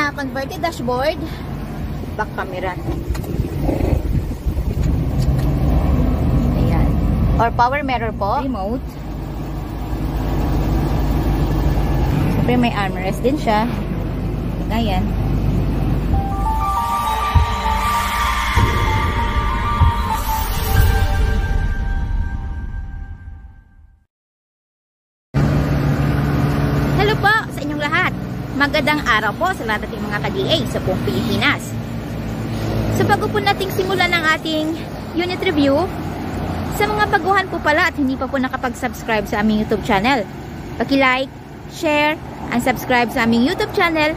na converted dashboard, back camera. Ayan. Or power mirror po. Remote. Siyempre may armrest din siya. Ayan. Hello po sa inyong lahat. Magandang araw po sa lahat ating mga ka-DA sa buong Pilipinas. So bago po nating simulan ang ating unit review, sa mga baguhan po pala at hindi pa po nakapag-subscribe sa aming YouTube channel, paki-like, share, and subscribe sa aming YouTube channel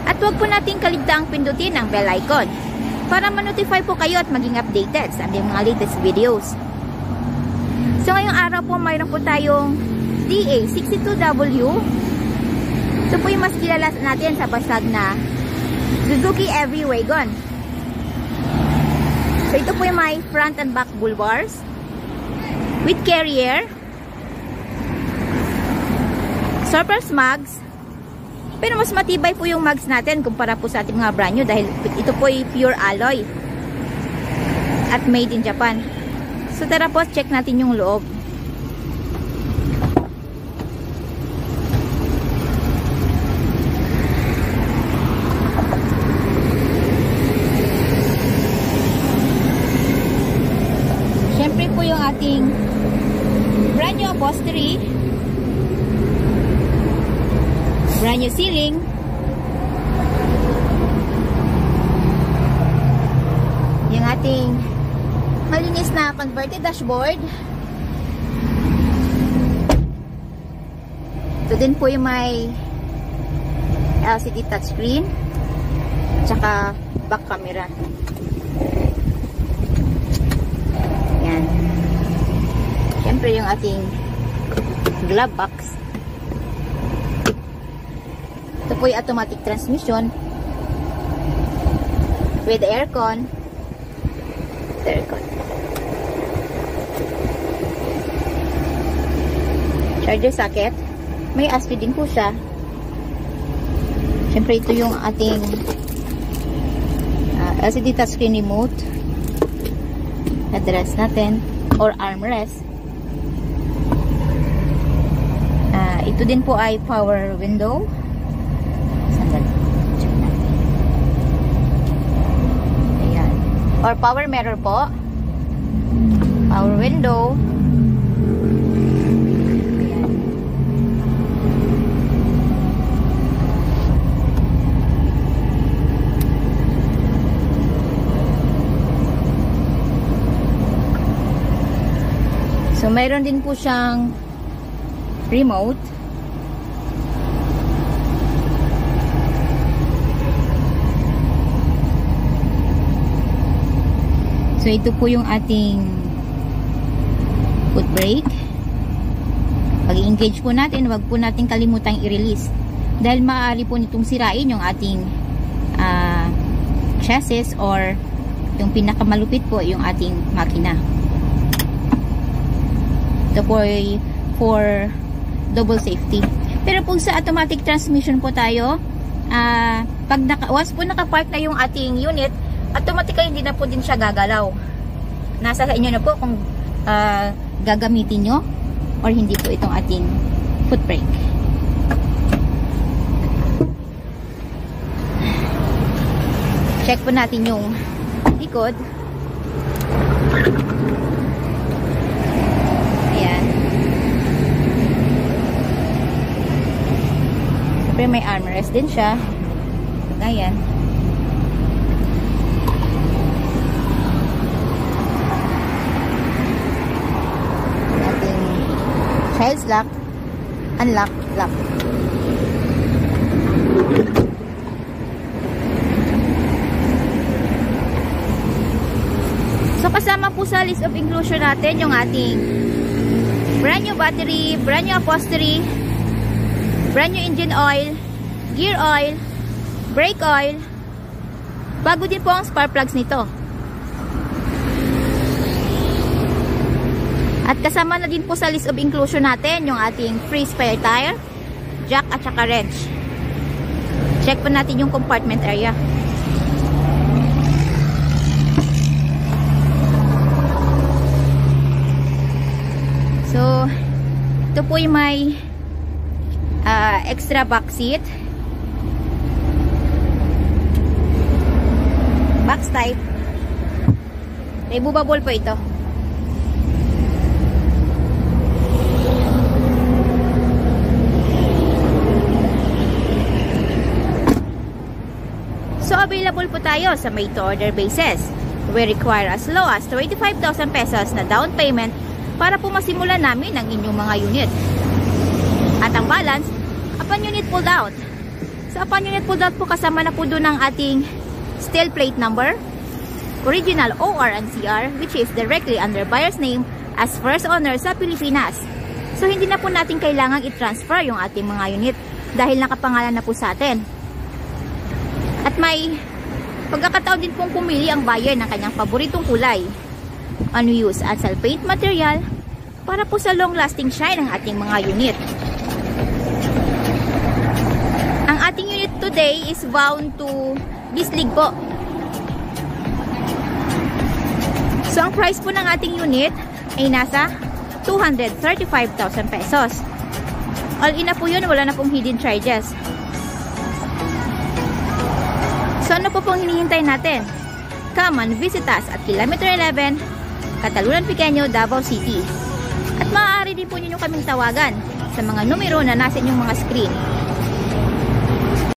at huwag po nating kaligtaang pindutin ang bell icon para ma-notify po kayo at maging updated sa aming mga latest videos. So ngayong araw po mayroon po tayong DA62W. Ito po yung mas kilala natin sa basag na Suzuki Heavy Wagon. So ito po yung may front and back bull bars with carrier, surplus mags, pero mas matibay po yung mags natin kumpara po sa ating mga brand new dahil ito po ay pure alloy at made in Japan. So tara po, check natin yung loob. Siyempre po yung ating brand new upholstery, brand new ceiling, yung ating malinis na converted dashboard. Ito din po yung may LCD touchscreen tsaka back camera. Yan. Siyempre yung ating glove box. Ito po yung automatic transmission with aircon. Charger socket. May USB din po siya. Siyempre ito yung ating LCD touchscreen remote. Address natin or armrest. Ito din po ay power window. Check natin. Ayan. Or power mirror po. Power window. Ayan. So, mayroon din po siyang remote. So, ito po yung ating foot brake. Pag i-engage po natin, wag po natin kalimutang i-release. Dahil maaari po nitong sirain yung ating chassis or yung pinakamalupit po yung ating makina. Ito po ay for double safety. Pero kung sa automatic transmission po tayo, once po nakapark na yung ating unit, automatically hindi na po din siya gagalaw. Nasa sa inyo na po kung gagamitin nyo or hindi po itong ating foot brake. Check po natin yung likod. Ayan. Siyempre may armrest din siya. Ayan. Ating child's lock, unlock, lock. So kasama po sa list of inclusion natin yung ating brand new battery, brand new upholstery, brand new engine oil, gear oil, brake oil. Bago din po ang spark plugs nito. At kasama na din po sa list of inclusion natin yung ating free spare tire, jack at saka wrench. Check pa natin yung compartment area. So, ito po yung may extra back seat. Box type. Removable po ito. So, available po tayo sa made-to-order basis. We require as low as 25,000 pesos na down payment para po masimulan namin ang inyong mga unit. At ang balance, upon unit pulled out. So, upon unit pulled out po, kasama na po doon ang ating steel plate number, original OR and CR, which is directly under buyer's name as first owner sa Pilipinas. So, hindi na po natin kailangang i-transfer yung ating mga unit dahil nakapangalan na po sa atin. At may pagkakataon din pong pumili ang buyer ng kanyang paboritong kulay. Unused asal paint material para po sa long-lasting shine ng ating mga unit. Ang ating unit today is bound to Bislig po. So, ang price po ng ating unit ay nasa 235,000 pesos. All in na po yun, wala na pong hidden charges. So, ano po pong hinihintay natin? Come and visit us at Kilometer 11, Catalunan Pequeño, Davao City. At maaari din po ninyo kaming tawagan sa mga numero na nasa inyong mga screen.